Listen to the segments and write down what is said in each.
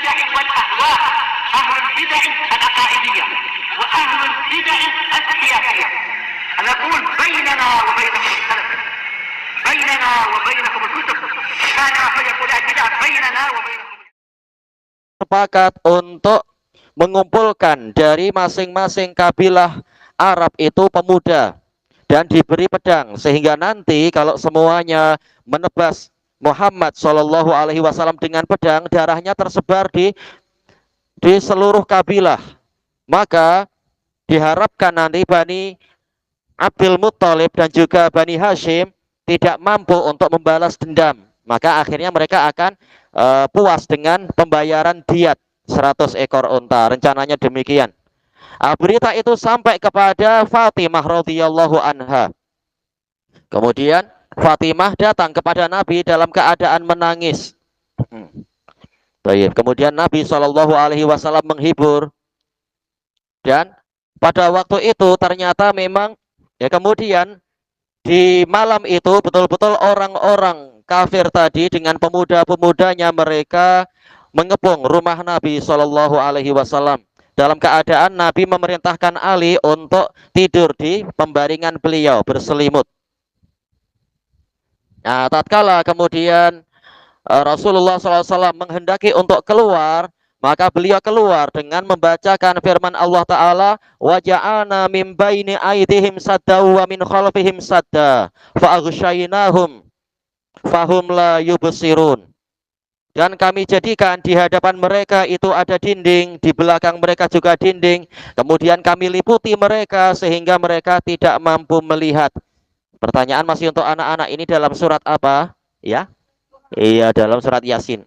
البدع والأهواء، أهل البدع العقائدية وأهل البدع السياسية. نقول بيننا وبينكم السلف، بيننا وبينكم الكتب، كان فيقول البدع بيننا وبينكم. Sepakat untuk mengumpulkan dari masing-masing kabilah Arab itu pemuda dan diberi pedang, sehingga nanti kalau semuanya menebas Muhammad Shallallahu Alaihi Wasallam dengan pedang, darahnya tersebar di seluruh kabilah. Maka diharapkan nanti Bani Abdul Muttalib dan juga Bani Hashim tidak mampu untuk membalas dendam. Maka akhirnya mereka akan puas dengan pembayaran diat 100 ekor unta. Rencananya demikian. Berita itu sampai kepada Fatimah radhiyallahu anha. Kemudian Fatimah datang kepada Nabi dalam keadaan menangis. Baik. Kemudian Nabi Shallallahu Alaihi Wasallam menghibur. Dan pada waktu itu ternyata memang ya, kemudian di malam itu betul-betul orang-orang kafir tadi dengan pemuda-pemudanya mereka mengepung rumah Nabi Shallallahu Alaihi Wasallam. Dalam keadaan Nabi memerintahkan Ali untuk tidur di pembaringan beliau berselimut. Nah, tatkala kemudian Rasulullah SAW menghendaki untuk keluar, maka beliau keluar dengan membacakan firman Allah Ta'ala, wa ja'alna min baini aydihim sadda wa min khalfihim sadda fa'aghshaynahum fahum la yubsirun. Dan kami jadikan di hadapan mereka itu ada dinding, di belakang mereka juga dinding, kemudian kami liputi mereka sehingga mereka tidak mampu melihat. Pertanyaan masih untuk anak-anak, ini dalam surat apa? Ya? Iya, dalam surat Yasin.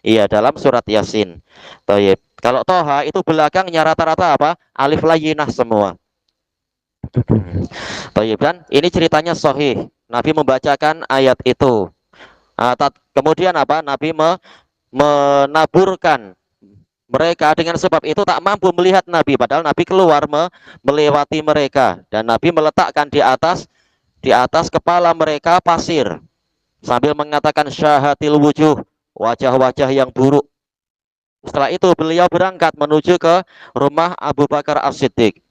Iya, dalam surat Yasin. Tayyib. Kalau Toha itu belakangnya rata-rata apa? Alif layyinah semua. Tayyib kan? Ini ceritanya sahih. Nabi membacakan ayat itu. Kemudian apa? Nabi menaburkan mereka, dengan sebab itu tak mampu melihat Nabi. Padahal Nabi keluar melewati mereka, dan Nabi meletakkan di atas kepala mereka pasir, sambil mengatakan syahatil wujuh, wajah-wajah yang buruk. Setelah itu beliau berangkat menuju ke rumah Abu Bakar As-Siddiq.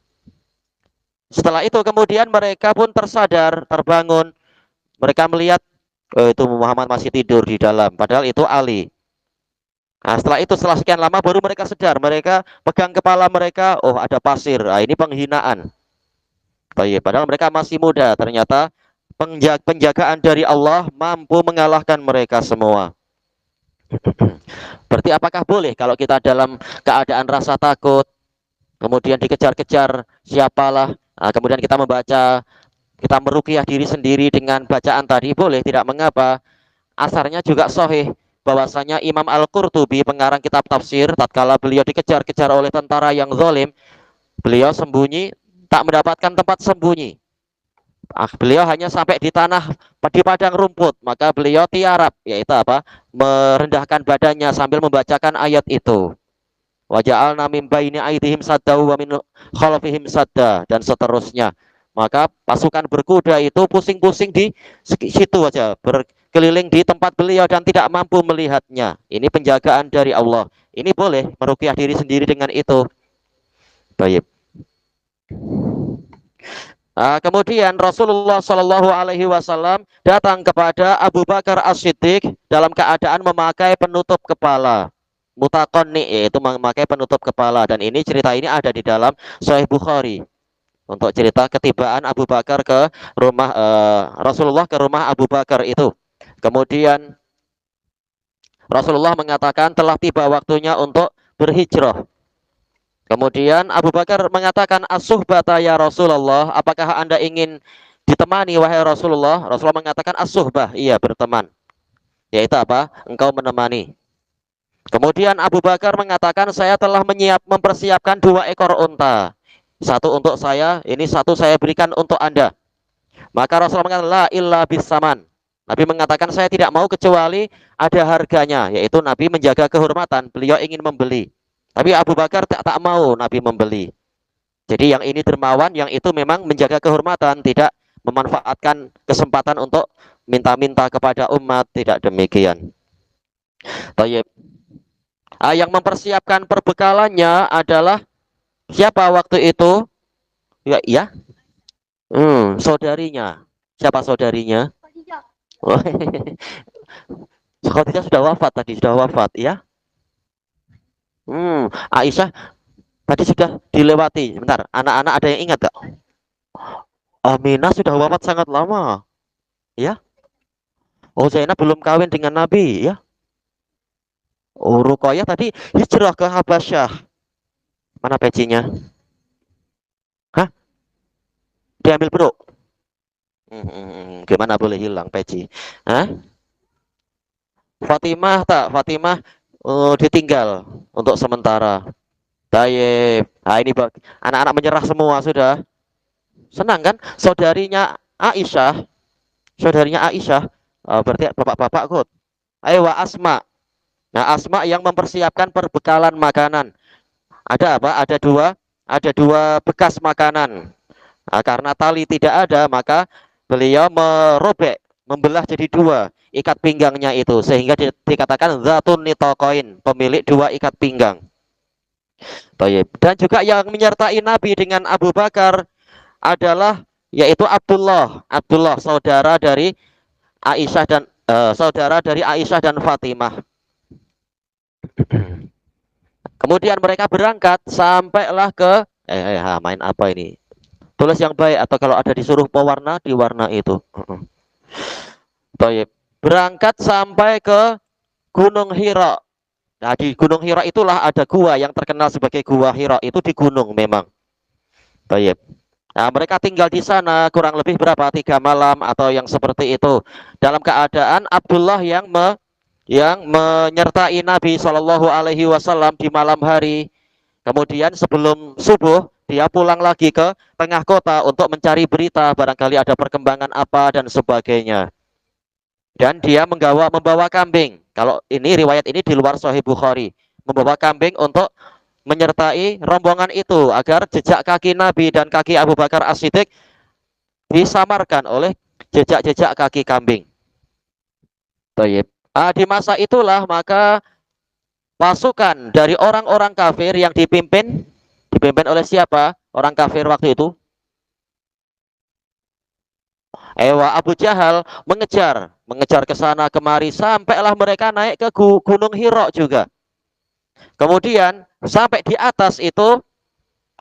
Setelah itu kemudian mereka pun tersadar, terbangun. Mereka melihat itu Muhammad masih tidur di dalam, padahal itu Ali. Nah, setelah sekian lama baru mereka sadar. Mereka pegang kepala mereka, oh ada pasir. Nah, ini penghinaan. Padahal mereka masih muda. Ternyata penjagaan dari Allah mampu mengalahkan mereka semua. Berarti apakah boleh kalau kita dalam keadaan rasa takut, kemudian dikejar-kejar siapalah, kemudian kita meruqyah diri sendiri dengan bacaan tadi? Boleh, tidak mengapa. Asarnya juga sahih bahwasanya Imam Al-Qurtubi, pengarang kitab tafsir, tatkala beliau dikejar-kejar oleh tentara yang zalim, beliau sembunyi, tak mendapatkan tempat sembunyi. Beliau hanya sampai di padang rumput, maka beliau tiarap, yaitu apa? Merendahkan badannya sambil membacakan ayat itu. Wa ja'alna min baini aydihim sadda wa min khalfihim sadda, dan seterusnya. Maka pasukan berkuda itu pusing-pusing di situ aja, berkeliling di tempat beliau dan tidak mampu melihatnya. Ini penjagaan dari Allah. Ini boleh meruqyah diri sendiri dengan itu. Baik. Kemudian Rasulullah Shallallahu Alaihi Wasallam datang kepada Abu Bakar As-Siddiq dalam keadaan memakai penutup kepala, mutakonni, yaitu memakai penutup kepala. Dan ini cerita ini ada di dalam Sahih Bukhari, untuk cerita ketibaan Abu Bakar ke rumah Rasulullah, ke rumah Abu Bakar itu. Kemudian Rasulullah mengatakan telah tiba waktunya untuk berhijrah. Kemudian Abu Bakar mengatakan, as-suhbata ya Rasulullah, apakah Anda ingin ditemani wahai Rasulullah? Rasulullah mengatakan as-suhbah, iya berteman. Yaitu apa? Engkau menemani. Kemudian Abu Bakar mengatakan, saya telah mempersiapkan 2 ekor unta. Satu untuk saya, ini satu saya berikan untuk Anda. Maka Rasulullah mengatakan, la illa bisaman. Nabi mengatakan, saya tidak mau kecuali ada harganya, yaitu Nabi menjaga kehormatan, beliau ingin membeli. Tapi Abu Bakar tak mau Nabi membeli. Jadi yang ini dermawan, yang itu memang menjaga kehormatan, tidak memanfaatkan kesempatan untuk minta-minta kepada umat, tidak demikian. Tayyib. Yang mempersiapkan perbekalannya adalah siapa waktu itu? Ya, ya. Saudarinya. Siapa saudarinya? Oh, Khadijah sudah wafat tadi, sudah wafat ya. Aisyah tadi sudah dilewati. Bentar, anak-anak ada yang ingat gak? Aminah sudah wafat sangat lama, ya. Oh, Zainab belum kawin dengan Nabi, ya. Oh, Ruqayyah tadi hijrah ke Habasyah. Mana pecinya? Hah? Diambil bro? Gimana boleh hilang peci? Hah? Fatimah tak? Fatimah ditinggal untuk sementara. Tayyib. Nah, ini anak-anak menyerah semua sudah. Senang kan? Saudarinya Aisyah, berarti bapak-bapak kot. Ayo Asma. Nah, Asma yang mempersiapkan perbekalan makanan. Ada apa? Ada dua bekas makanan. Nah, karena tali tidak ada, maka beliau membelah jadi dua ikat pinggangnya itu, sehingga dikatakan zatun nitokoin, pemilik dua ikat pinggang. Tayyib. Dan juga yang menyertai Nabi dengan Abu Bakar adalah yaitu Abdullah, saudara dari Aisyah dan Fatimah. Kemudian mereka berangkat sampailah ke main apa ini? Tulis yang baik, atau kalau ada disuruh pewarna di warna itu. Tayyib. Berangkat sampai ke Gunung Hira. Nah, di Gunung Hira itulah ada gua yang terkenal sebagai Gua Hira, itu di gunung memang. Tayyib. Nah, mereka tinggal di sana kurang lebih berapa? 3 malam atau yang seperti itu. Dalam keadaan Abdullah yang menyertai Nabi Shallallahu Alaihi Wasallam di malam hari. Kemudian sebelum subuh dia pulang lagi ke tengah kota untuk mencari berita, barangkali ada perkembangan apa dan sebagainya. Dan dia membawa kambing. Kalau ini riwayat ini di luar Sahih Bukhari, membawa kambing untuk menyertai rombongan itu agar jejak kaki Nabi dan kaki Abu Bakar As-Siddiq disamarkan oleh jejak-jejak kaki kambing. Baik. Di masa itulah maka pasukan dari orang-orang kafir yang dipimpin oleh siapa? Orang kafir waktu itu? Abu Jahal mengejar ke sana kemari sampailah mereka naik ke Gunung Hira juga. Kemudian sampai di atas itu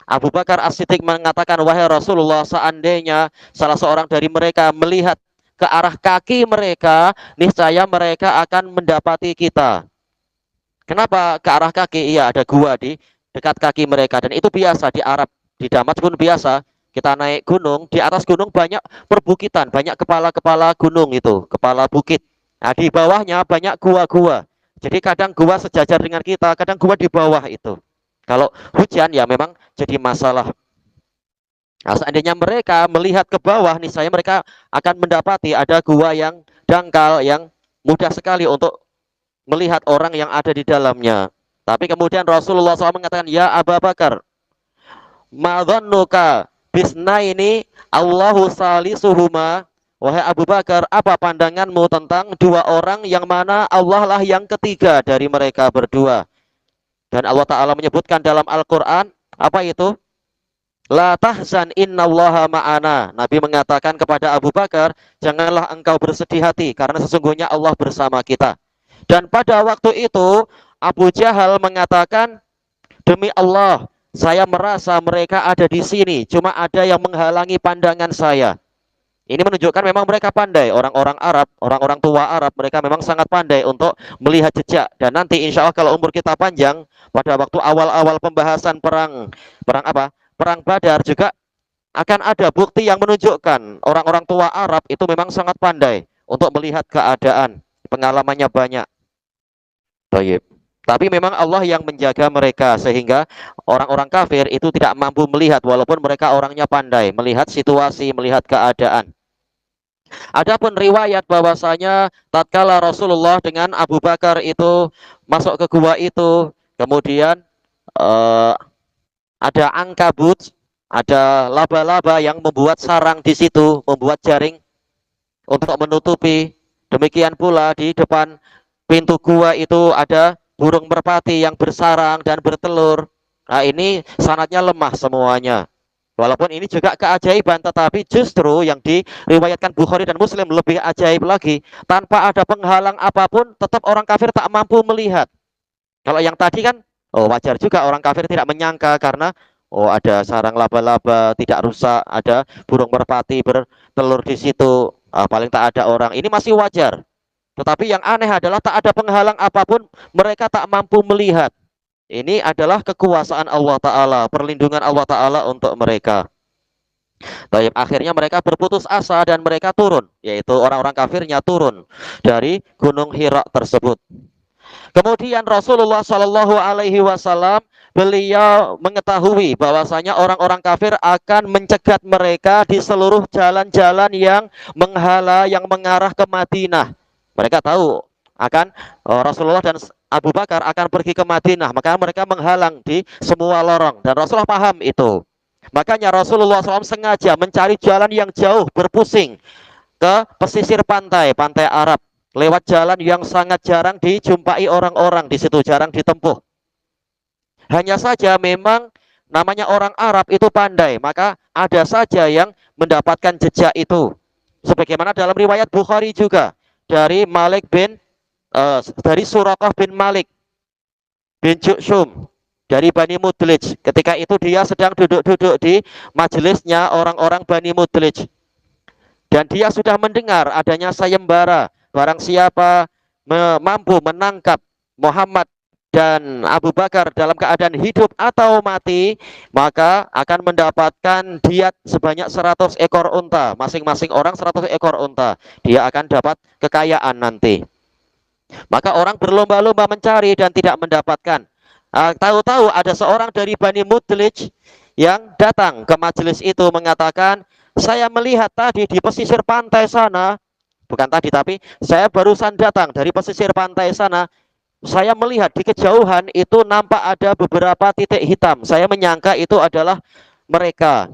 Abu Bakar As-Siddiq mengatakan, wahai Rasulullah, seandainya salah seorang dari mereka melihat ke arah kaki mereka, niscaya mereka akan mendapati kita. Kenapa ke arah kaki? Iya, ada gua di dekat kaki mereka, dan itu biasa di Arab, di Damas pun biasa. Kita naik gunung, di atas gunung banyak perbukitan, banyak kepala-kepala gunung itu, kepala bukit. Nah, di bawahnya banyak gua-gua. Jadi kadang gua sejajar dengan kita, kadang gua di bawah itu. Kalau hujan ya memang jadi masalah. Nah, seandainya mereka melihat ke bawah, nih saya mereka akan mendapati ada gua yang dangkal, yang mudah sekali untuk melihat orang yang ada di dalamnya. Tapi kemudian Rasulullah SAW mengatakan, ya Abu Bakar, madhannuka bisnaini Allahu salisuhuma. Wahai Abu Bakar, apa pandanganmu tentang dua orang yang mana Allah lah yang ketiga dari mereka berdua? Dan Allah Ta'ala menyebutkan dalam Al-Quran, apa itu? La tahzan innallaha ma'ana. Nabi mengatakan kepada Abu Bakar, janganlah engkau bersedih hati, karena sesungguhnya Allah bersama kita. Dan pada waktu itu, Abu Jahal mengatakan, demi Allah, saya merasa mereka ada di sini, cuma ada yang menghalangi pandangan saya. Ini menunjukkan memang mereka pandai, orang-orang Arab, orang-orang tua Arab, mereka memang sangat pandai untuk melihat jejak. Dan nanti insya Allah kalau umur kita panjang, pada waktu awal-awal pembahasan perang apa? Perang Badar juga akan ada bukti yang menunjukkan orang-orang tua Arab itu memang sangat pandai untuk melihat keadaan, pengalamannya banyak. Baik. Tapi memang Allah yang menjaga mereka sehingga orang-orang kafir itu tidak mampu melihat walaupun mereka orangnya pandai melihat situasi, melihat keadaan. Adapun riwayat bahwasanya tatkala Rasulullah dengan Abu Bakar itu masuk ke gua itu, kemudian ada ankabut, ada laba-laba yang membuat sarang di situ, membuat jaring untuk menutupi. Demikian pula di depan pintu gua itu ada burung merpati yang bersarang dan bertelur. Nah, ini sanadnya lemah semuanya. Walaupun ini juga keajaiban, tetapi justru yang diriwayatkan Bukhari dan Muslim lebih ajaib lagi. Tanpa ada penghalang apapun, tetap orang kafir tak mampu melihat. Kalau yang tadi kan, oh wajar juga orang kafir tidak menyangka karena oh ada sarang laba-laba tidak rusak, ada burung merpati bertelur di situ, paling tak ada orang. Ini masih wajar. Tetapi yang aneh adalah tak ada penghalang apapun, mereka tak mampu melihat. Ini adalah kekuasaan Allah Ta'ala, perlindungan Allah Ta'ala untuk mereka. Taib, akhirnya mereka berputus asa dan mereka turun, yaitu orang-orang kafirnya turun dari Gunung Hira tersebut. Kemudian Rasulullah Shallallahu Alaihi Wasallam beliau mengetahui bahwasanya orang-orang kafir akan mencegat mereka di seluruh jalan-jalan yang menghala yang mengarah ke Madinah. Mereka tahu akan Rasulullah dan Abu Bakar akan pergi ke Madinah, maka mereka menghalang di semua lorong dan Rasulullah paham itu. Makanya Rasulullah SAW sengaja mencari jalan yang jauh berpusing ke pesisir pantai, pantai Arab, lewat jalan yang sangat jarang dijumpai orang-orang di situ, jarang ditempuh. Hanya saja memang namanya orang Arab itu pandai, maka ada saja yang mendapatkan jejak itu. Sebagaimana dalam riwayat Bukhari juga dari dari Suraqah bin Malik bin Ju'shum dari Bani Mudlij. Ketika itu dia sedang duduk-duduk di majelisnya orang-orang Bani Mudlij. Dan dia sudah mendengar adanya sayembara. Barang siapa mampu menangkap Muhammad dan Abu Bakar dalam keadaan hidup atau mati, maka akan mendapatkan diat sebanyak 100 ekor unta. Masing-masing orang 100 ekor unta. Dia akan dapat kekayaan nanti. Maka orang berlomba-lomba mencari dan tidak mendapatkan. Tahu-tahu ada seorang dari Bani Mudlij yang datang ke majelis itu mengatakan, saya melihat tadi di pesisir pantai sana, bukan tadi tapi saya barusan datang dari pesisir pantai sana, saya melihat di kejauhan itu nampak ada beberapa titik hitam. Saya menyangka itu adalah mereka.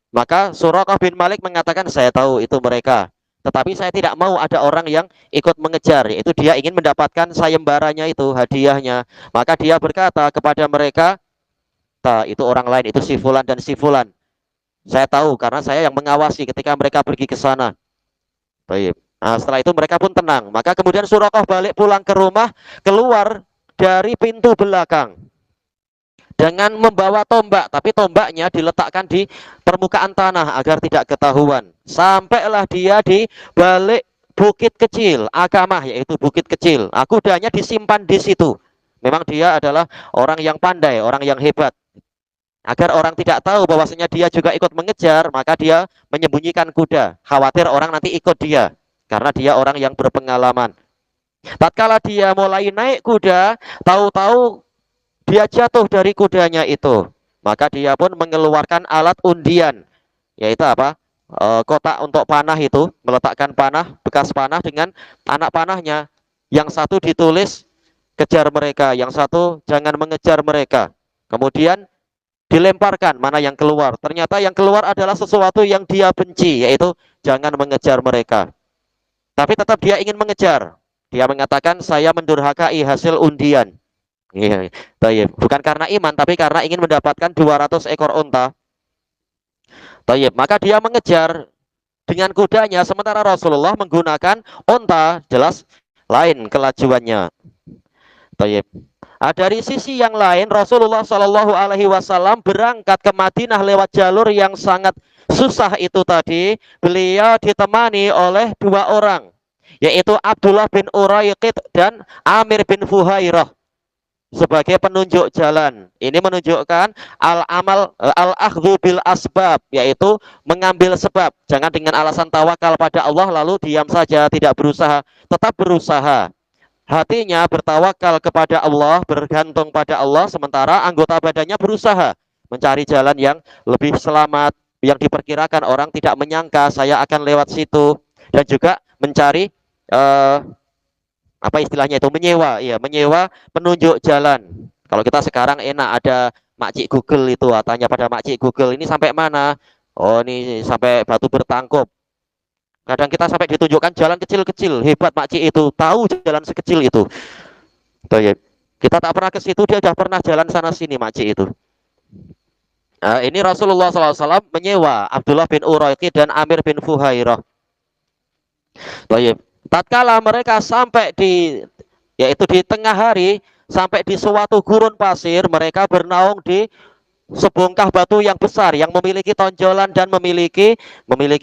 Maka Suraqah bin Malik mengatakan, saya tahu itu mereka. Tetapi saya tidak mau ada orang yang ikut mengejar. Itu dia ingin mendapatkan sayembaranya itu, hadiahnya. Maka dia berkata kepada mereka, itu orang lain, itu si fulan dan si fulan. Saya tahu karena saya yang mengawasi ketika mereka pergi ke sana. Baik. Nah, setelah itu mereka pun tenang. Maka kemudian Suraqah balik pulang ke rumah, keluar dari pintu belakang dengan membawa tombak, tapi tombaknya diletakkan di permukaan tanah agar tidak ketahuan. Sampailah dia di balik bukit kecil, Akamah, yaitu bukit kecil. Kudanya disimpan di situ. Memang dia adalah orang yang pandai, orang yang hebat. Agar orang tidak tahu bahwasanya dia juga ikut mengejar, maka dia menyembunyikan kuda. Khawatir orang nanti ikut dia, karena dia orang yang berpengalaman. Tatkala dia mulai naik kuda, tahu-tahu dia jatuh dari kudanya itu. Maka dia pun mengeluarkan alat undian, yaitu apa? Kotak untuk panah itu, meletakkan panah, bekas panah dengan anak panahnya. Yang satu ditulis kejar mereka, yang satu jangan mengejar mereka. Kemudian dilemparkan mana yang keluar. Ternyata yang keluar adalah sesuatu yang dia benci, yaitu jangan mengejar mereka. Tapi tetap dia ingin mengejar. Dia mengatakan, saya mendurhakai hasil undian. Iya, bukan karena iman, tapi karena ingin mendapatkan 200 ekor unta. Tayyib, maka dia mengejar dengan kudanya, sementara Rasulullah menggunakan unta, jelas lain kelajuannya. Tayyib. Dari sisi yang lain, Rasulullah Shallallahu Alaihi Wasallam berangkat ke Madinah lewat jalur yang sangat susah itu tadi. Beliau ditemani oleh dua orang, yaitu Abdullah bin Uraiqid dan Amir bin Fuhairah sebagai penunjuk jalan. Ini menunjukkan al-akhdhu bil asbab, yaitu mengambil sebab. Jangan dengan alasan tawakal pada Allah lalu diam saja, tidak berusaha, tetap berusaha. Hatinya bertawakal kepada Allah, bergantung pada Allah, sementara anggota badannya berusaha mencari jalan yang lebih selamat, yang diperkirakan orang tidak menyangka saya akan lewat situ, dan juga mencari apa istilahnya itu, menyewa penunjuk jalan. Kalau kita sekarang enak ada makcik Google itu, tanya pada makcik Google, ini sampai mana? Oh, ini sampai Batu Bertangkup. Kadang kita sampai ditunjukkan jalan kecil-kecil, hebat makcik itu, tahu jalan sekecil itu. Toyib. Kita tak pernah ke situ, dia sudah pernah jalan sana sini makcik itu. Ini Rasulullah SAW menyewa Abdullah bin Uraiqi dan Amir bin Fuhairah. Toyib. Tatkala mereka sampai di, yaitu di tengah hari, sampai di suatu gurun pasir, mereka bernaung di sebongkah batu yang besar yang memiliki tonjolan dan memiliki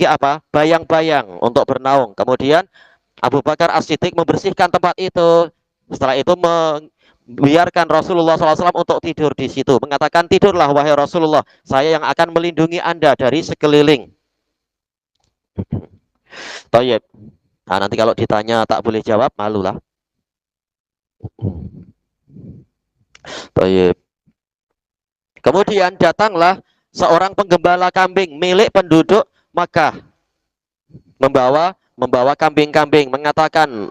apa? Bayang-bayang untuk bernaung. Kemudian Abu Bakar As-Siddiq membersihkan tempat itu. Setelah itu membiarkan Rasulullah SAW untuk tidur di situ. Mengatakan, tidurlah wahai Rasulullah, saya yang akan melindungi Anda dari sekeliling. Tayyib. Nah, nanti kalau ditanya tak boleh jawab, malulah. Tayyib. Kemudian datanglah seorang penggembala kambing milik penduduk Makkah, membawa kambing-kambing, mengatakan,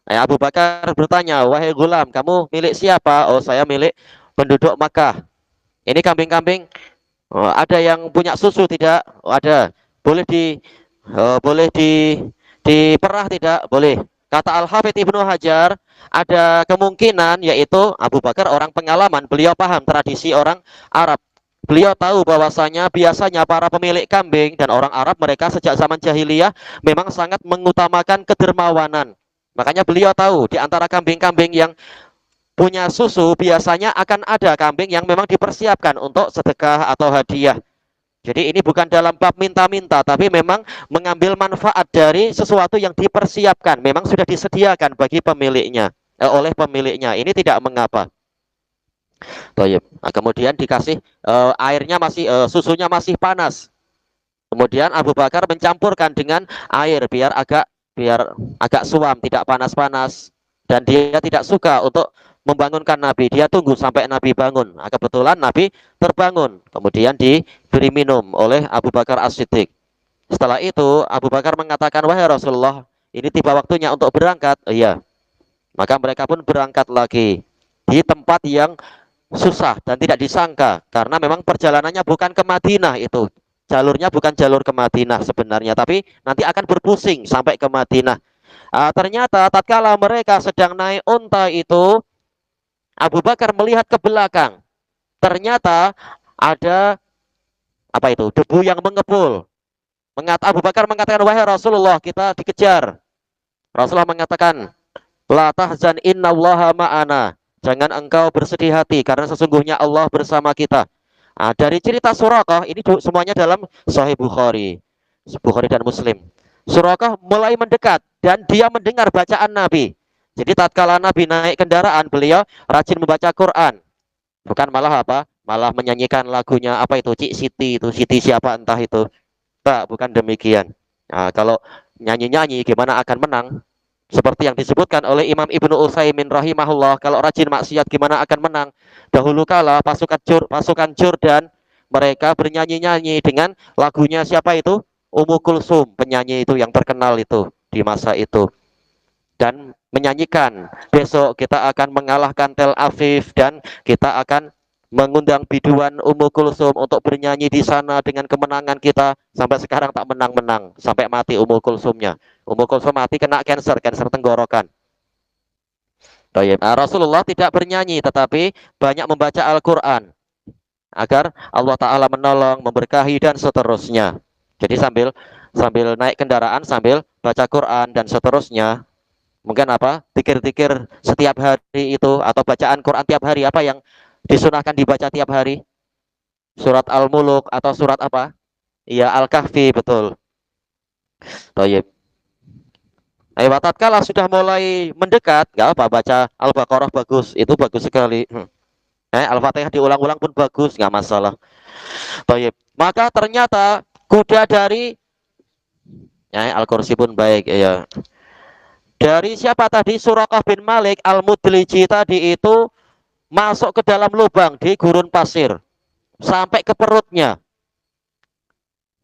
Abu Bakar bertanya, wahai gulam, kamu milik siapa? Oh, saya milik penduduk Makkah. Ini kambing-kambing, ada yang punya susu tidak? Oh, ada. Boleh diperah tidak? Boleh. Kata Al-Hafidz Ibnu Hajar, ada kemungkinan, yaitu Abu Bakar orang pengalaman, beliau paham tradisi orang Arab. Beliau tahu bahwasanya biasanya para pemilik kambing dan orang Arab, mereka sejak zaman jahiliyah memang sangat mengutamakan kedermawanan. Makanya beliau tahu di antara kambing-kambing yang punya susu biasanya akan ada kambing yang memang dipersiapkan untuk sedekah atau hadiah. Jadi ini bukan dalam bab minta-minta, tapi memang mengambil manfaat dari sesuatu yang dipersiapkan, memang sudah disediakan bagi pemiliknya, oleh pemiliknya. Ini tidak mengapa. Toyib. Nah, kemudian dikasih airnya masih susunya masih panas. Kemudian Abu Bakar mencampurkan dengan air biar agak suam, tidak panas-panas. Dan dia tidak suka untuk membangunkan Nabi. Dia tunggu sampai Nabi bangun. Nah, kebetulan Nabi terbangun. Kemudian diberi minum oleh Abu Bakar As-Siddiq. Setelah itu Abu Bakar mengatakan, wahai Rasulullah, ini tiba waktunya untuk berangkat. Iya. Maka mereka pun berangkat lagi di tempat yang susah dan tidak disangka, karena memang perjalanannya bukan ke Madinah itu. Jalurnya bukan jalur ke Madinah sebenarnya, tapi nanti akan berpusing sampai ke Madinah. Ternyata tatkala mereka sedang naik unta itu, Abu Bakar melihat ke belakang. Ternyata ada apa itu? Debu yang mengepul. Abu Bakar mengatakan, wahai Rasulullah, kita dikejar. Rasulullah mengatakan, la tahzan innallaha ma'ana. Jangan engkau bersedih hati karena sesungguhnya Allah bersama kita. Dari cerita Suraqah ini semuanya dalam Sahih Bukhari dan Muslim. Suraqah mulai mendekat dan dia mendengar bacaan Nabi. Jadi tatkala Nabi naik kendaraan, beliau rajin membaca Quran. Bukan malah apa? Malah menyanyikan lagunya apa itu? Cik Siti itu, Siti siapa entah itu. Tak, bukan demikian. Kalau nyanyi-nyanyi gimana akan menang? Seperti yang disebutkan oleh Imam Ibnu Utsaimin rahimahullah, kalau rajin maksiat gimana akan menang? Dahulu kala pasukan Jordan mereka bernyanyi-nyanyi dengan lagunya siapa itu? Ummu Kulsum, penyanyi itu yang terkenal itu di masa itu. Dan menyanyikan, besok kita akan mengalahkan Tel Aviv dan kita akan mengundang biduan Ummu Kulsum untuk bernyanyi di sana dengan kemenangan kita. Sampai sekarang tak menang-menang, sampai mati Ummu Kulsumnya. Ummu Kulsum mati kena kanker tenggorokan. Rasulullah tidak bernyanyi, tetapi banyak membaca Al-Quran agar Allah Ta'ala menolong, memberkahi dan seterusnya. Jadi sambil naik kendaraan, sambil baca Quran dan seterusnya. Mungkin apa? Tikir-tikir setiap hari itu, atau bacaan Quran tiap hari, apa yang disunahkan dibaca tiap hari? Surat Al-Muluk atau surat apa? Iya, Al-Kahfi, betul. Tayyib. Tatkala sudah mulai mendekat, nggak apa, baca Al-Baqarah bagus, itu bagus sekali. Al-Fatihah diulang-ulang pun bagus, nggak masalah. Tayyib. Maka ternyata kuda dari Al-Kursi pun baik, ya. Dari siapa tadi? Suraqah bin Malik Al-Mudliji tadi itu masuk ke dalam lubang di gurun pasir sampai ke perutnya.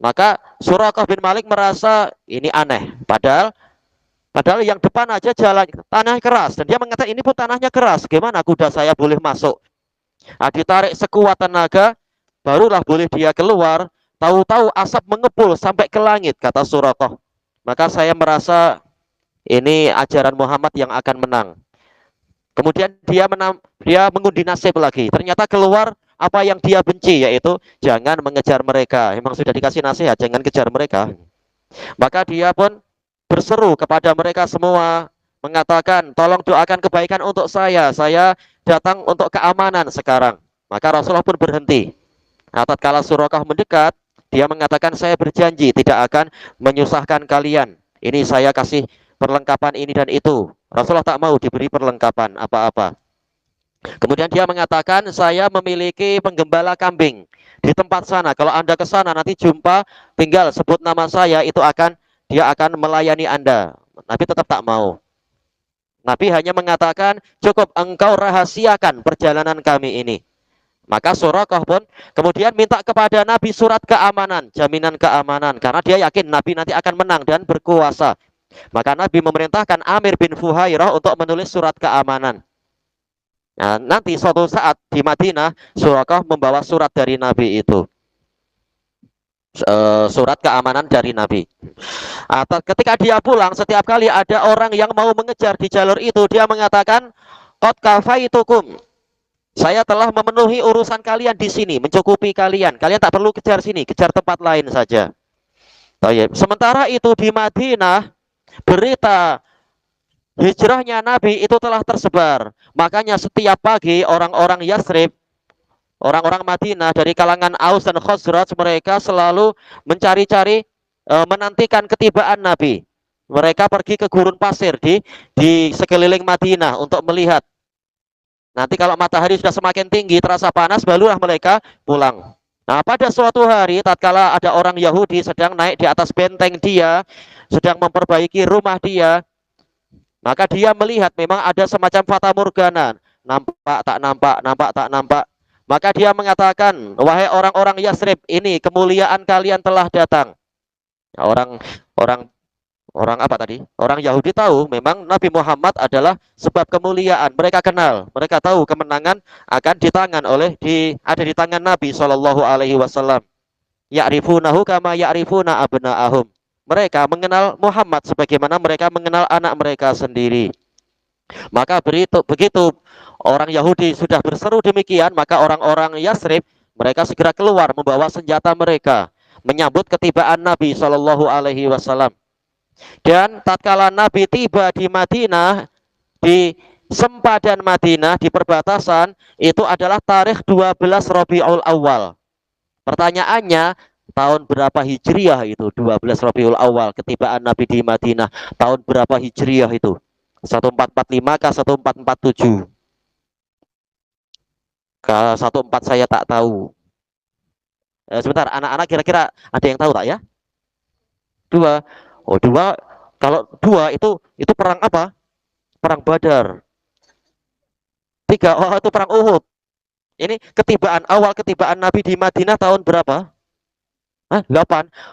Maka Suraqah bin Malik merasa ini aneh. Padahal yang depan aja jalan tanah keras, dan dia mengatakan ini pun tanahnya keras. Gimana kuda saya boleh masuk? Ditarik sekuat tenaga, barulah boleh dia keluar. Tahu-tahu asap mengepul sampai ke langit, kata Suraqah. Maka saya merasa ini ajaran Muhammad yang akan menang. Kemudian dia mengundi nasib lagi. Ternyata keluar apa yang dia benci, yaitu jangan mengejar mereka. Memang sudah dikasih nasihat, jangan kejar mereka. Maka dia pun berseru kepada mereka semua, mengatakan, tolong doakan kebaikan untuk saya. Saya datang untuk keamanan sekarang. Maka Rasulullah pun berhenti. Nah, tatkala Suraqah mendekat, dia mengatakan, saya berjanji tidak akan menyusahkan kalian. Ini saya kasih perlengkapan ini dan itu. Rasulullah tak mau diberi perlengkapan apa-apa. Kemudian dia mengatakan, saya memiliki penggembala kambing di tempat sana. Kalau Anda ke sana nanti jumpa, tinggal sebut nama saya, dia akan melayani Anda. Nabi tetap tak mau. Nabi hanya mengatakan, cukup engkau rahasiakan perjalanan kami ini. Maka Suraqah pun kemudian minta kepada Nabi surat keamanan, jaminan keamanan, karena dia yakin Nabi nanti akan menang dan berkuasa. Maka Nabi memerintahkan Amir bin Fuhairah untuk menulis surat keamanan. Nah, nanti suatu saat di Madinah, Suraqah membawa surat dari Nabi itu. Surat keamanan dari Nabi. Atau ketika dia pulang, setiap kali ada orang yang mau mengejar di jalur itu, dia mengatakan, qad kafaitukum. Saya telah memenuhi urusan kalian di sini, mencukupi kalian. Kalian tak perlu kejar sini, kejar tempat lain saja. Sementara itu di Madinah, berita hijrahnya Nabi itu telah tersebar. Makanya setiap pagi orang-orang Yasrib, orang-orang Madinah dari kalangan Aus dan Khazraj, mereka selalu mencari-cari, menantikan ketibaan Nabi. Mereka pergi ke gurun pasir di sekeliling Madinah untuk melihat. Nanti kalau matahari sudah semakin tinggi, terasa panas, barulah mereka pulang. Nah, pada suatu hari, tatkala ada orang Yahudi sedang naik di atas benteng dia, sedang memperbaiki rumah dia, maka dia melihat memang ada semacam fata morgana, nampak tak nampak, nampak tak nampak. Maka dia mengatakan, wahai orang-orang Yasrib, ini kemuliaan kalian telah datang. Nah, orang Orang apa tadi? Orang Yahudi tahu memang Nabi Muhammad adalah sebab kemuliaan. Mereka kenal, mereka tahu kemenangan akan ada di tangan Nabi Shallallahu Alaihi Wasallam. Ya'rifunahu kama ya'rifuna abna'ahum. Mereka mengenal Muhammad sebagaimana mereka mengenal anak mereka sendiri. Maka begitu orang Yahudi sudah berseru demikian, maka orang-orang Yasrib mereka segera keluar membawa senjata mereka menyambut ketibaan Nabi Shallallahu Alaihi Wasallam. Dan tatkala Nabi tiba di Madinah, di sempadan Madinah, di perbatasan, itu adalah tarikh 12 Rabiul Awal. Pertanyaannya, tahun berapa Hijriah itu? 12 Rabiul Awal, ketibaan Nabi di Madinah. Tahun berapa Hijriah itu? 1445 kah 1447? Ke 14 saya tak tahu. Sebentar, anak-anak kira-kira ada yang tahu tak ya? 2. Oh, 2. Kalau 2 itu perang apa? Perang Badar. 3. Oh, itu perang Uhud. Ini awal ketibaan Nabi di Madinah tahun berapa? 8.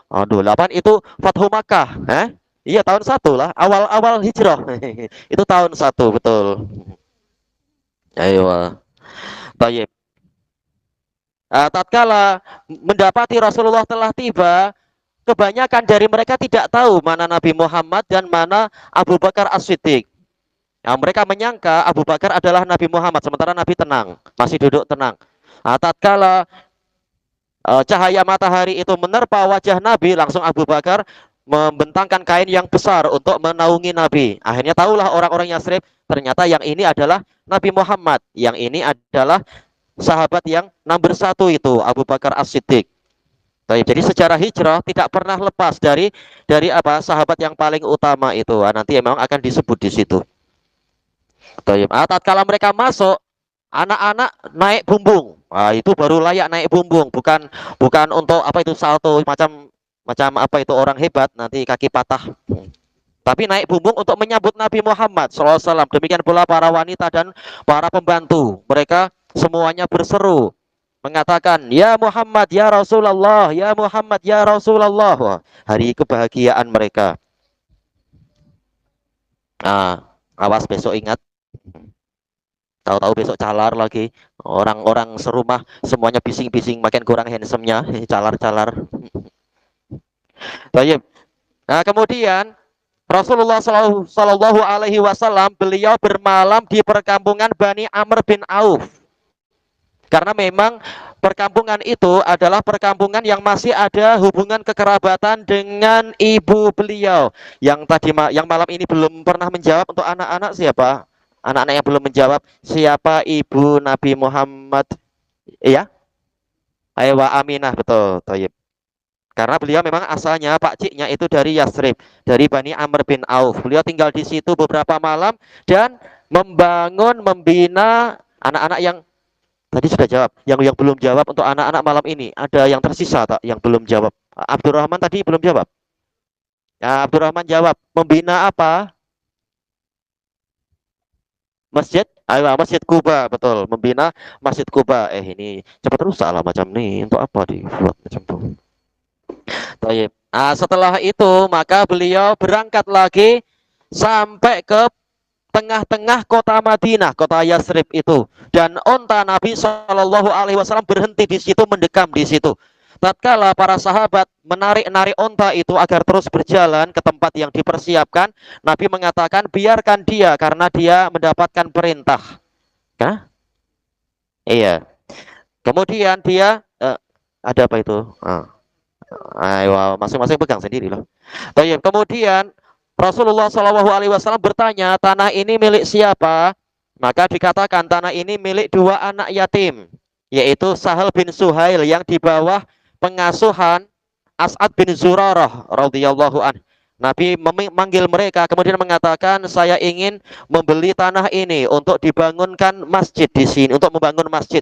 Aduh, 8 itu Fathu Makkah, Iya, tahun 1 lah, awal-awal hijrah. Itu tahun 1, betul. Ayo. Baik. Tatkala mendapati Rasulullah telah tiba, kebanyakan dari mereka tidak tahu mana Nabi Muhammad dan mana Abu Bakar As-Siddiq. Nah, mereka menyangka Abu Bakar adalah Nabi Muhammad, sementara Nabi tenang, masih duduk tenang. Tatkala cahaya matahari itu menerpa wajah Nabi, langsung Abu Bakar membentangkan kain yang besar untuk menaungi Nabi. Akhirnya tahulah orang-orang Yasrib, ternyata yang ini adalah Nabi Muhammad, yang ini adalah sahabat yang nomor 1 itu, Abu Bakar As-Siddiq. Jadi sejarah hijrah tidak pernah lepas dari sahabat yang paling utama itu. Nanti memang akan disebut di situ. Tatkala mereka masuk, anak-anak naik bumbung. Itu baru layak naik bumbung, bukan untuk apa itu salto macam apa itu orang hebat nanti kaki patah. Tapi naik bumbung untuk menyambut Nabi Muhammad SAW. Demikian pula para wanita dan para pembantu. Mereka semuanya berseru mengatakan, ya Muhammad, ya Rasulullah, ya Muhammad, ya Rasulullah. Wah, hari kebahagiaan mereka. Awas besok ingat. Tahu-tahu besok calar lagi. Orang-orang serumah semuanya bising-bising, makin kurang handsome-nya, calar-calar. Baik. Nah, kemudian Rasulullah Shallallahu Alaihi Wasallam beliau bermalam di perkampungan Bani Amr bin Auf karena memang perkampungan itu adalah perkampungan yang masih ada hubungan kekerabatan dengan ibu beliau. Yang malam ini belum pernah menjawab untuk anak-anak siapa? Anak-anak yang belum menjawab siapa ibu Nabi Muhammad? Iya? Aywa Aminah, betul. Thayyib. Karena beliau memang asalnya pakciknya itu dari Yasrib, dari Bani Amr bin Auf. Beliau tinggal di situ beberapa malam dan membina anak-anak yang tadi sudah jawab. Yang belum jawab untuk anak-anak malam ini, ada yang tersisa tak yang belum jawab? Abdurrahman tadi belum jawab. Ya, Abdurrahman jawab. Membina apa? Masjid? Ayo, Masjid Kuba, betul. Membina Masjid Kuba. Ini cepat rusak lah macam nih. Untuk apa dibuat macam itu? Taib. Setelah itu maka beliau berangkat lagi sampai ke tengah-tengah kota Madinah, kota Yasrib itu. Dan onta Nabi Shallallahu Alaihi Wasallam berhenti di situ, mendekam di situ. Tatkala para sahabat menarik-narik onta itu agar terus berjalan ke tempat yang dipersiapkan, Nabi mengatakan biarkan dia karena dia mendapatkan perintah. Hah? Iya. Kemudian dia ada apa itu? Ayo, masing-masing pegang sendiri loh. Kemudian Rasulullah Shallallahu Alaihi Wasallam bertanya, tanah ini milik siapa? Maka dikatakan tanah ini milik dua anak yatim, yaitu Sahal bin Suhail yang di bawah pengasuhan As'ad bin Zurarah radhiyallahu an. Nabi memanggil mereka, kemudian mengatakan, saya ingin membeli tanah ini untuk dibangunkan masjid di sini, untuk membangun masjid.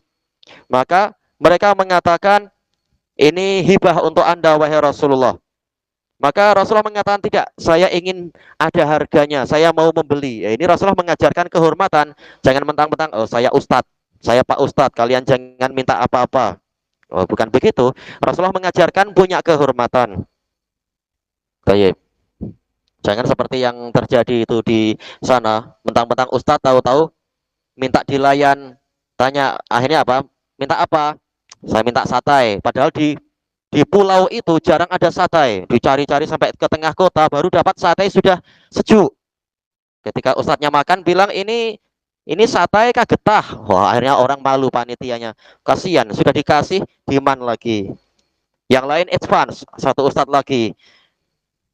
Maka mereka mengatakan, ini hibah untuk Anda wahai Rasulullah. Maka Rasulullah mengatakan tidak, saya ingin ada harganya, saya mau membeli. Ini Rasulullah mengajarkan kehormatan, jangan mentang-mentang saya ustadz, saya Pak Ustadz, kalian jangan minta apa-apa. Bukan begitu. Rasulullah mengajarkan punya kehormatan. Baik. Jangan seperti yang terjadi itu di sana, mentang-mentang ustadz tahu-tahu minta dilayan, tanya akhirnya apa? Minta apa? Saya minta sate, padahal di pulau itu jarang ada sate. Dicari-cari sampai ke tengah kota baru dapat sate sudah sejuk. Ketika ustadznya makan bilang ini sate kah getah. Wah, akhirnya orang malu panitianya. Kasihan, sudah dikasih demand lagi. Yang lain advance, satu ustadz lagi.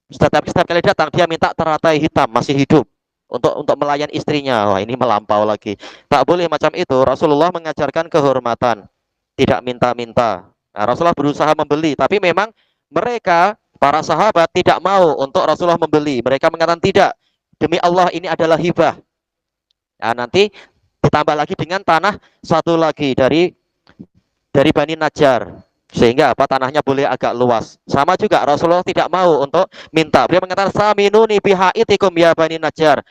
Setiap kali datang dia minta teratai hitam masih hidup untuk melayan istrinya. Wah, ini melampau lagi. Tak boleh macam itu. Rasulullah mengajarkan kehormatan. Tidak minta-minta. Rasulullah berusaha membeli, tapi memang mereka para sahabat tidak mau untuk Rasulullah membeli. Mereka mengatakan tidak, demi Allah ini adalah hibah. Nanti ditambah lagi dengan tanah satu lagi dari Bani Najjar, sehingga apa, tanahnya boleh agak luas. Sama juga Rasulullah tidak mau untuk minta. Beliau mengatakan saminuni bihaitikum ya Bani Najjar.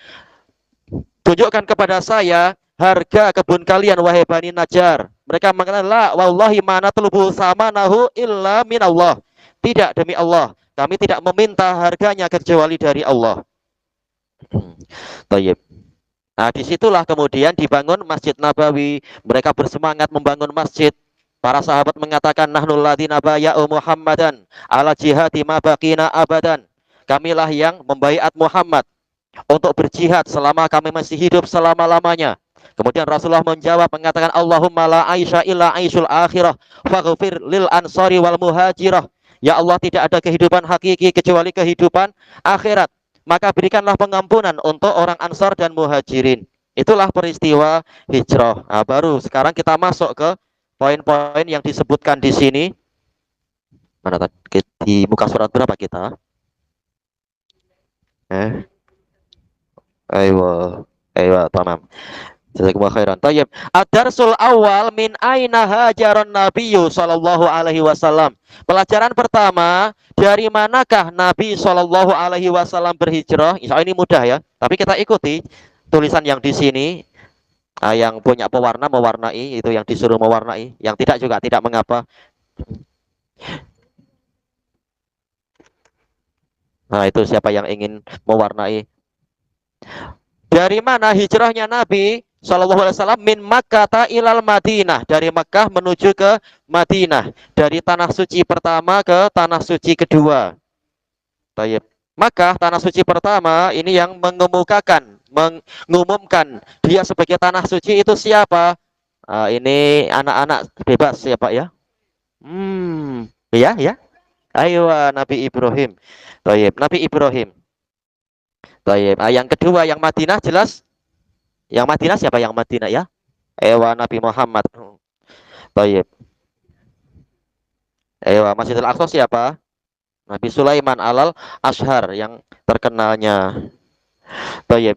Tunjukkan kepada saya harga kebun kalian wahai Bani Najjar. Mereka mengatakan la wallahi mana tulubu sama nahu illa minallah. Tidak, demi Allah, kami tidak meminta harganya kecuali dari Allah. Tayyib. Disitulah kemudian dibangun Masjid Nabawi. Mereka bersemangat membangun masjid. Para sahabat mengatakan nahnul ladzina baya'u Muhammadan ala jihadi ma baqina abadan. Kamilah yang membaiat Muhammad untuk berjihad selama kami masih hidup selama-lamanya. Kemudian Rasulullah menjawab mengatakan Allahumma la aisha illa aisyul akhirah faghfir lil ansari wal muhajirah. Ya Allah, tidak ada kehidupan hakiki kecuali kehidupan akhirat. Maka berikanlah pengampunan untuk orang Ansar dan Muhajirin. Itulah peristiwa hijrah. Baru sekarang kita masuk ke poin-poin yang disebutkan di sini. Mana tadi di muka surat berapa kita? Ayo, tamam. Jazakumullah khairan. Tayyib. Ad-darsul awal min aina hajaron nabiyyu sallallahu alaihi wasallam. Pelajaran pertama, dari manakah Nabi sallallahu alaihi wasallam berhijrah? Insya Allah ini mudah ya. Tapi kita ikuti tulisan yang di sini. Yang punya pewarna mewarnai, itu yang disuruh mewarnai. Yang tidak juga tidak mengapa. Itu siapa yang ingin mewarnai? Dari mana hijrahnya Nabi Shallallahu Alaihi Wasallam? Min Makkah ilal Madinah, dari Makkah menuju ke Madinah, dari tanah suci pertama ke tanah suci kedua. Tayyib. Maka tanah suci pertama ini yang mengumumkan dia sebagai tanah suci itu siapa? Ini anak-anak bebas ya Pak ya? Ya ya. Ayo Nabi Ibrahim. Tayyib, Nabi Ibrahim. Tayyib. Yang kedua yang Madinah jelas. Yang Madinah siapa yang Madinah ya? Ewa Nabi Muhammad. Tayyib. Ewa Masjidil Aqsa siapa? Nabi Sulaiman alal Ashar yang terkenalnya. Tayyib.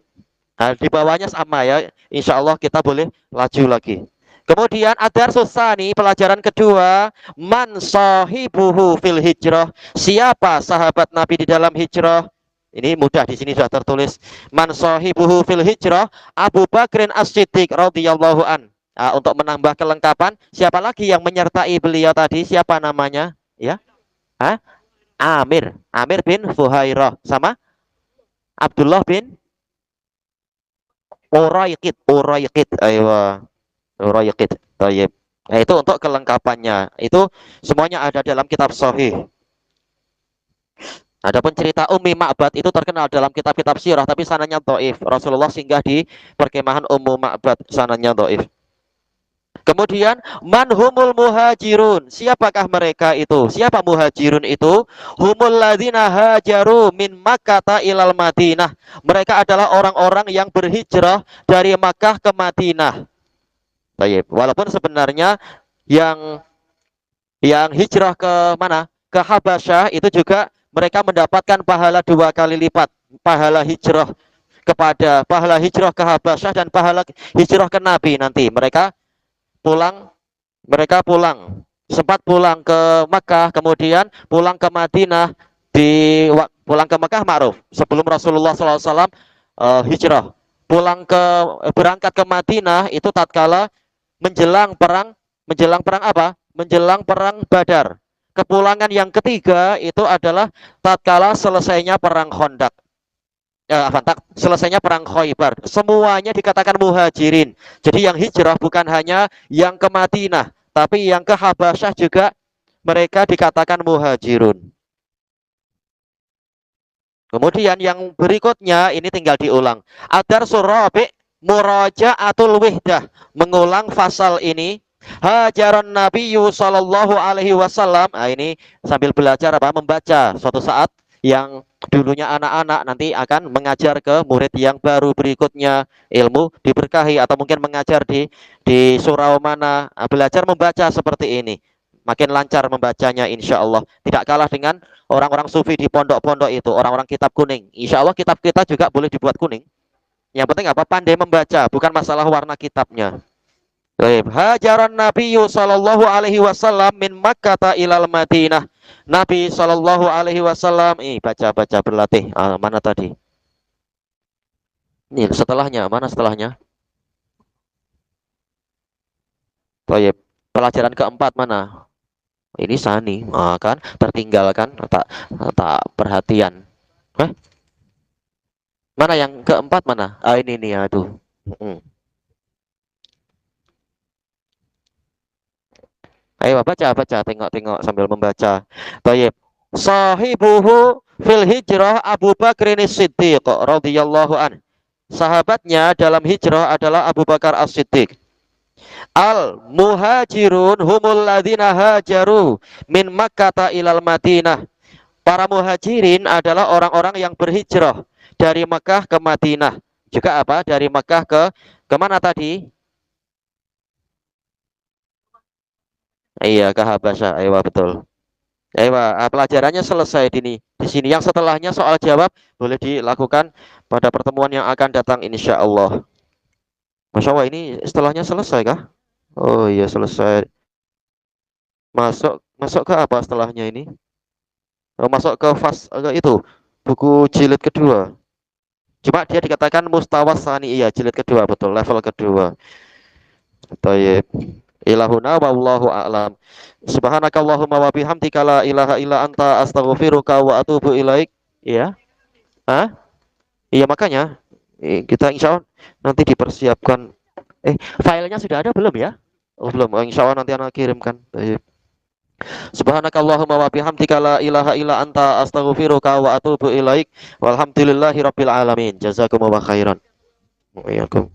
Nah, di bawahnya sama ya. Insya Allah kita boleh laju lagi. Kemudian ada susani pelajaran kedua, man sahibuhu fil hijrah. Siapa sahabat Nabi di dalam hijrah? Ini mudah di sini sudah tertulis. Man sahibuhu fil hijrah, Abu Bakrin As-Siddiq radhiyallahu an. Untuk menambah kelengkapan, siapa lagi yang menyertai beliau tadi? Siapa namanya? Ya? Hah? Amir. Amir bin Fuhairah sama Abdullah bin Uraiqid. Ayo. Uraiqid. Tayyib. Nah, itu untuk kelengkapannya. Itu semuanya ada dalam kitab Sahih. Adapun cerita Ummi Ma'bad itu terkenal dalam kitab-kitab sirah tapi sanadnya dhaif. Rasulullah singgah di perkemahan Ummu Ma'bad, sanadnya dhaif. Kemudian manhumul muhajirun. Siapakah mereka itu? Siapa muhajirun itu? Humul ladzina hajaru min Makkah ilal Madinah. Mereka adalah orang-orang yang berhijrah dari Makkah ke Madinah. Baik. Walaupun sebenarnya yang hijrah ke mana? Ke Habasyah itu juga mereka mendapatkan pahala 2 kali lipat. Pahala hijrah ke Habasyah dan pahala hijrah ke Nabi nanti. Mereka pulang sempat pulang ke Makkah, kemudian pulang ke Madinah. Pulang ke Makkah ma'ruf sebelum Rasulullah SAW hijrah. Berangkat ke Madinah itu tatkala menjelang perang apa? Menjelang perang Badar. Kepulangan yang ketiga itu adalah tatkala selesainya perang Khandaq. Selesainya perang Khaybar. Semuanya dikatakan muhajirin. Jadi yang hijrah bukan hanya yang ke Madinah, tapi yang ke Habasyah juga mereka dikatakan muhajirun. Kemudian yang berikutnya ini tinggal diulang. Adar surabi muraja'atul wihdah. Mengulang fasal ini. Hajaran Nabi sallallahu alaihi wasallam. Ini sambil belajar membaca suatu saat yang dulunya anak-anak nanti akan mengajar ke murid yang baru berikutnya, ilmu diberkahi atau mungkin mengajar di surau mana, belajar membaca seperti ini makin lancar membacanya insya Allah, tidak kalah dengan orang-orang sufi di pondok-pondok itu, orang-orang kitab kuning. Insya Allah kitab kita juga boleh dibuat kuning, yang penting apa? Pandai membaca, bukan masalah warna kitabnya. Hajaran Nabi sallallahu alaihi wasallam min Makkah ilal Madinah. Nabi sallallahu alaihi wasallam baca berlatih. Mana tadi? Ini setelahnya, mana setelahnya? Baik. Pelajaran keempat mana? Ini Sani, kan tertinggalkan, tak perhatian. Mana yang keempat mana? Ini nih, aduh. Ayo baca, tengok sambil membaca. Baik. Sahibuhu fil hijrah Abu Bakr As-Siddiq radhiyallahu an. Sahabatnya dalam hijrah adalah Abu Bakar As-Siddiq. Al muhajirun humul ladzina hajaru min Makkah ilal Madinah. Para muhajirin adalah orang-orang yang berhijrah dari Makkah ke Madinah. Juga apa? Dari Makkah ke mana tadi? Iya, ke Habasyah. Ayo betul. Ayo, pelajarannya selesai di sini. Yang setelahnya soal jawab boleh dilakukan pada pertemuan yang akan datang insya Allah. Masya Allah, ini setelahnya selesai kah? Oh iya selesai. Masuk ke apa setelahnya ini? Masuk ke itu buku jilid kedua. Cuma dia dikatakan mustawasani, iya jilid kedua betul, level kedua. Tayyib. Ilahuna wallahu a'lam. Subhanakallahumma wa bihamdika la ilaha illa anta astaghfiruka wa atubu ilaik. Iya. Iya makanya kita insya Allah nanti dipersiapkan. Filenya sudah ada belum ya? Oh belum. Insya Allah nanti anak kirimkan. Tayyib. Subhanakallahumma wa bihamdika la ilaha illa anta astaghfiruka wa atubu ilaik. Walhamdulillahi rabbil alamin. Jazakumullahu khairan. Wa iyyakum.